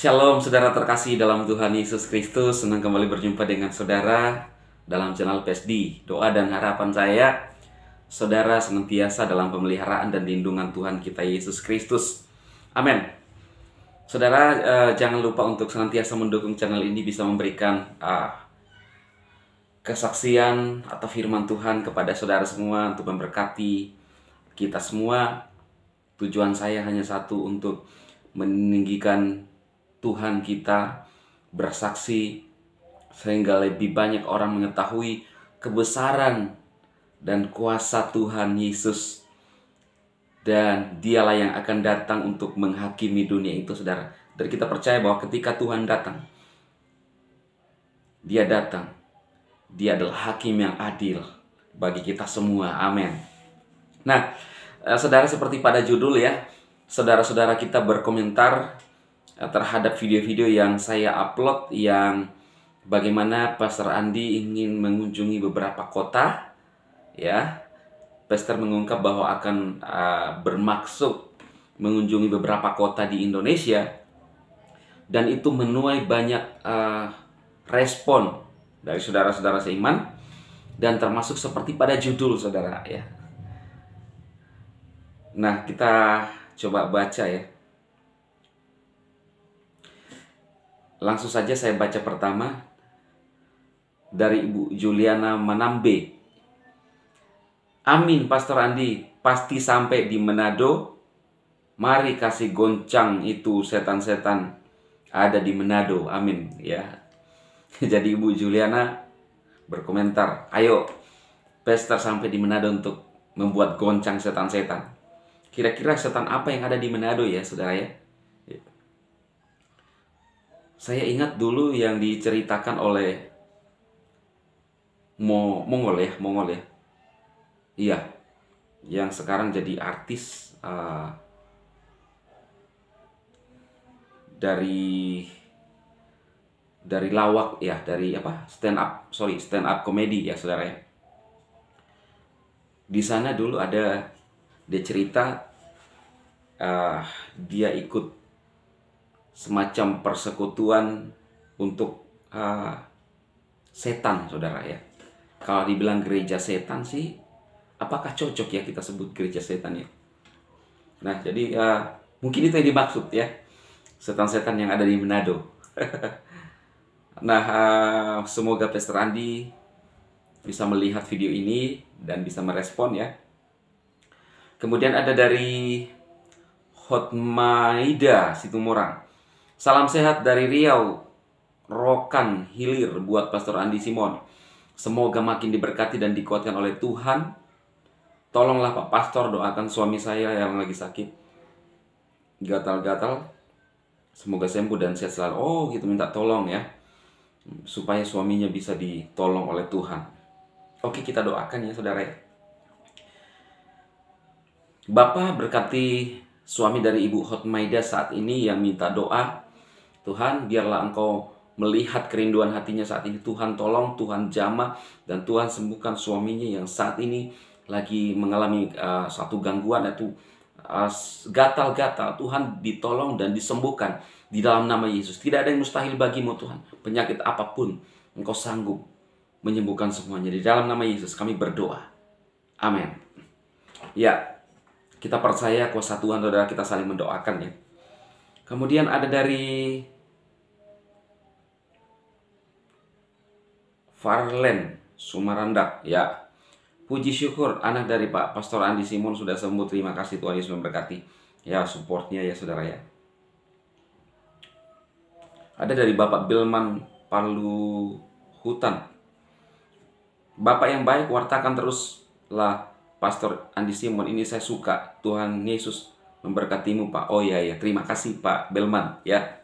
Shalom saudara terkasih dalam Tuhan Yesus Kristus. Senang kembali berjumpa dengan saudara dalam channel PSD. Doa dan harapan saya, saudara senantiasa dalam pemeliharaan dan lindungan Tuhan kita Yesus Kristus. Amin. Saudara, jangan lupa untuk senantiasa mendukung channel ini, bisa memberikan kesaksian atau firman Tuhan kepada saudara semua untuk memberkati kita semua. Tujuan saya hanya satu, untuk meninggikan Tuhan kita, bersaksi, sehingga lebih banyak orang mengetahui kebesaran dan kuasa Tuhan Yesus. Dan dialah yang akan datang untuk menghakimi dunia itu, saudara. Dan kita percaya bahwa ketika Tuhan datang, Dia datang, Dia adalah hakim yang adil bagi kita semua. Amin. Nah, saudara, seperti pada judul ya, saudara-saudara kita berkomentar terhadap video-video yang saya upload, yang bagaimana Pastor Andi ingin mengunjungi beberapa kota ya. Pastor mengungkap bahwa akan bermaksud mengunjungi beberapa kota di Indonesia, dan itu menuai banyak respon dari saudara-saudara seiman, dan termasuk seperti pada judul, saudara ya. Nah, kita coba baca ya. Langsung saja saya baca pertama dari Ibu Juliana Manambe. Amin, Pastor Andi, pasti sampai di Manado. Mari kasih goncang itu setan-setan ada di Manado. Amin ya. Jadi Ibu Juliana berkomentar, ayo Pastor sampai di Manado untuk membuat goncang setan-setan. Kira-kira setan apa yang ada di Manado ya, saudara ya? Saya ingat dulu yang diceritakan oleh Mongol ya. Iya, yang sekarang jadi artis dari lawak ya, dari apa? stand up komedi ya, saudara ya. Di sana dulu ada dia cerita, dia ikut semacam persekutuan untuk setan, saudara ya. Kalau dibilang gereja setan sih, apakah cocok ya kita sebut gereja setan ya? Nah, jadi mungkin itu yang dimaksud ya, setan-setan yang ada di Manado. Nah, semoga Pastor Andi bisa melihat video ini dan bisa merespon ya. Kemudian ada dari Hotmaida Situmorang. Salam sehat dari Riau, Rokan Hilir, buat Pastor Andi Simon. Semoga makin diberkati dan dikuatkan oleh Tuhan. Tolonglah Pak Pastor, doakan suami saya yang lagi sakit, gatal-gatal. Semoga sembuh dan sehat selalu. Oh gitu, minta tolong ya, supaya suaminya bisa ditolong oleh Tuhan. Oke, kita doakan ya, saudara ya. Bapa, berkati suami dari Ibu Hotmaida saat ini yang minta doa. Tuhan, biarlah Engkau melihat kerinduan hatinya saat ini. Tuhan tolong, Tuhan jamah, dan Tuhan sembuhkan suaminya yang saat ini lagi mengalami satu gangguan, yaitu gatal-gatal. Tuhan ditolong dan disembuhkan di dalam nama Yesus. Tidak ada yang mustahil bagimu Tuhan. Penyakit apapun, Engkau sanggup menyembuhkan semuanya. Di dalam nama Yesus kami berdoa. Amin. Ya, kita percaya kuasa Tuhan, saudara, kita saling mendoakan ya. Kemudian ada dari Farlen Sumarandak ya. Puji syukur anak dari Pak Pastor Andi Simon sudah sembuh. Terima kasih, Tuhan Yesus memberkati. Ya, supportnya ya, saudara ya. Ada dari Bapak Bilman Palu Hutan. Bapak yang baik, wartakan teruslah Pastor Andi Simon, ini saya suka. Tuhan Yesus memberkatimu, Pak. Oh ya, terima kasih Pak Belman ya.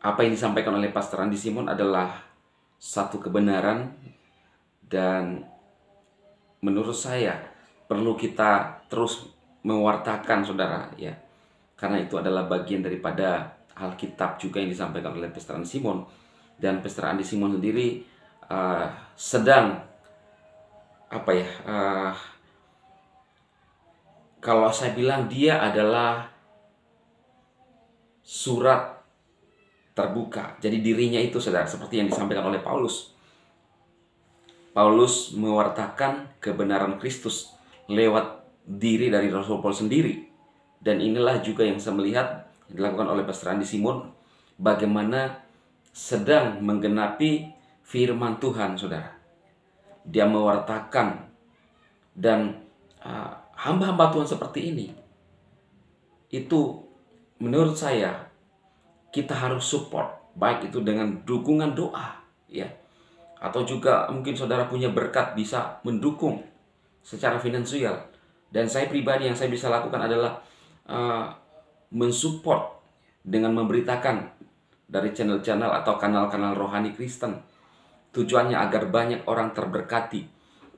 Apa yang disampaikan oleh Pastor Andi Simon adalah satu kebenaran, dan menurut saya perlu kita terus mewartakan, saudara ya, karena itu adalah bagian daripada Alkitab juga yang disampaikan oleh Pastor Andi Simon. Dan Pastor Andi Simon sendiri sedang kalau saya bilang dia adalah surat terbuka. Jadi dirinya itu, saudara, seperti yang disampaikan oleh Paulus. Paulus mewartakan kebenaran Kristus lewat diri dari Rasul Paulus sendiri. Dan inilah juga yang saya melihat dilakukan oleh Pastor Andi Simon, bagaimana sedang menggenapi firman Tuhan, saudara. Dia mewartakan, dan hamba-hamba Tuhan seperti ini, itu menurut saya kita harus support, baik itu dengan dukungan doa, ya, atau juga mungkin saudara punya berkat bisa mendukung secara finansial. Dan saya pribadi yang saya bisa lakukan adalah mensupport dengan memberitakan dari channel-channel atau kanal-kanal rohani Kristen. Tujuannya agar banyak orang terberkati,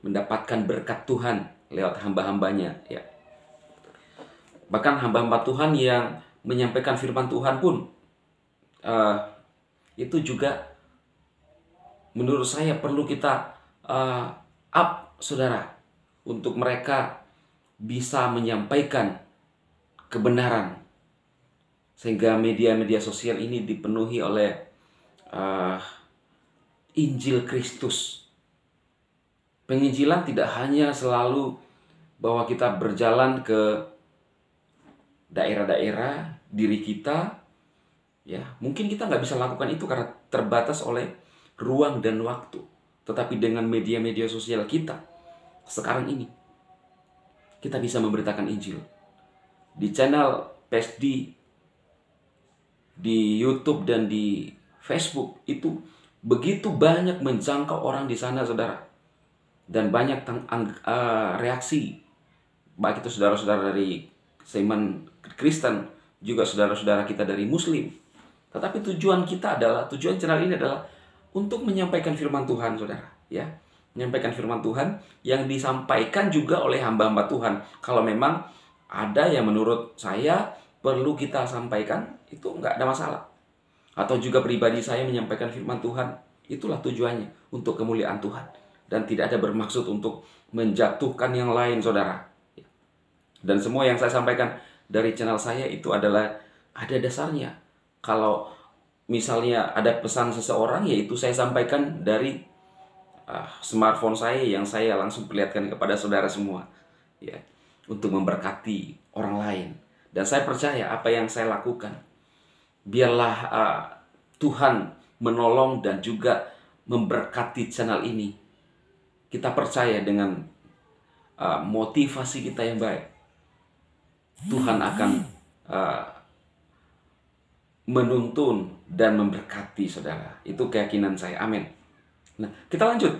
mendapatkan berkat Tuhan lewat hamba-hambanya, ya. Bahkan hamba-hamba Tuhan yang menyampaikan firman Tuhan pun itu juga menurut saya perlu kita up, saudara, untuk mereka bisa menyampaikan kebenaran, sehingga media-media sosial ini dipenuhi oleh Injil Kristus. Penginjilan tidak hanya selalu bahwa kita berjalan ke daerah-daerah diri kita, ya. Mungkin kita nggak bisa lakukan itu karena terbatas oleh ruang dan waktu. Tetapi dengan media-media sosial kita sekarang ini, kita bisa memberitakan Injil. Di channel PSD, di YouTube dan di Facebook itu begitu banyak menjangkau orang di sana, saudara. Dan banyak reaksi, baik itu saudara-saudara dari seiman Kristen, juga saudara-saudara kita dari Muslim. Tetapi tujuan kita adalah, tujuan channel ini adalah untuk menyampaikan firman Tuhan, saudara, ya. Menyampaikan firman Tuhan yang disampaikan juga oleh hamba-hamba Tuhan. Kalau memang ada yang menurut saya perlu kita sampaikan, itu nggak ada masalah. Atau juga pribadi saya menyampaikan firman Tuhan, itulah tujuannya, untuk kemuliaan Tuhan. Dan tidak ada bermaksud untuk menjatuhkan yang lain, saudara. Dan semua yang saya sampaikan dari channel saya itu adalah ada dasarnya. Kalau misalnya ada pesan seseorang, yaitu saya sampaikan dari smartphone saya yang saya langsung perlihatkan kepada saudara semua, ya, untuk memberkati orang lain. Dan saya percaya apa yang saya lakukan, biarlah Tuhan menolong dan juga memberkati channel ini. Kita percaya dengan motivasi kita yang baik, Tuhan akan menuntun dan memberkati, saudara. Itu keyakinan saya. Amin. Nah, kita lanjut.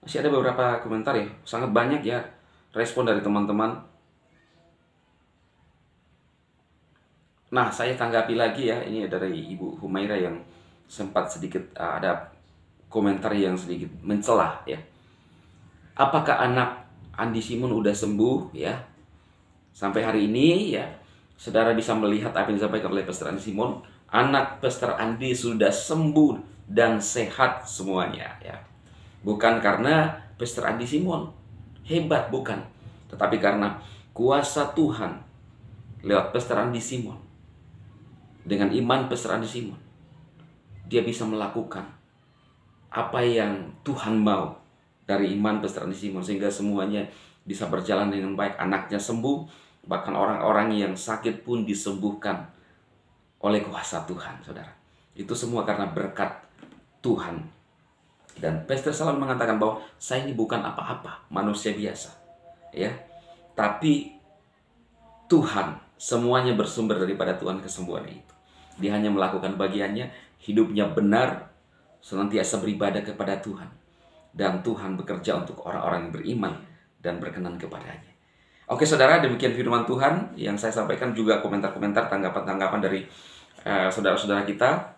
Masih ada beberapa komentar, ya. Sangat banyak, ya, respon dari teman-teman. Nah, saya tanggapi lagi, ya. Ini dari Ibu Humaira yang sempat sedikit ada komentar yang sedikit mencelah, ya. Apakah anak Andi Simon udah sembuh, ya? Sampai hari ini, ya, saudara bisa melihat apa yang disampaikan oleh Pastor Andi Simon. Anak Pastor Andi sudah sembuh dan sehat semuanya, ya. Bukan karena Pastor Andi Simon hebat, bukan. Tetapi karena kuasa Tuhan lewat Pastor Andi Simon. Dengan iman Pastor Andi Simon, dia bisa melakukan apa yang Tuhan mau dari iman Pastor Andi Simon, sehingga semuanya bisa berjalan dengan baik. Anaknya sembuh, bahkan orang-orang yang sakit pun disembuhkan oleh kuasa Tuhan, saudara. Itu semua karena berkat Tuhan. Dan Pastor selalu mengatakan bahwa saya ini bukan apa-apa, manusia biasa, ya. Tapi Tuhan, semuanya bersumber daripada Tuhan kesembuhan itu. Dia hanya melakukan bagiannya, hidupnya benar, senantiasa beribadah kepada Tuhan. Dan Tuhan bekerja untuk orang-orang yang beriman dan berkenan kepadanya. Oke, saudara, demikian firman Tuhan yang saya sampaikan, juga komentar-komentar, tanggapan-tanggapan dari saudara-saudara kita.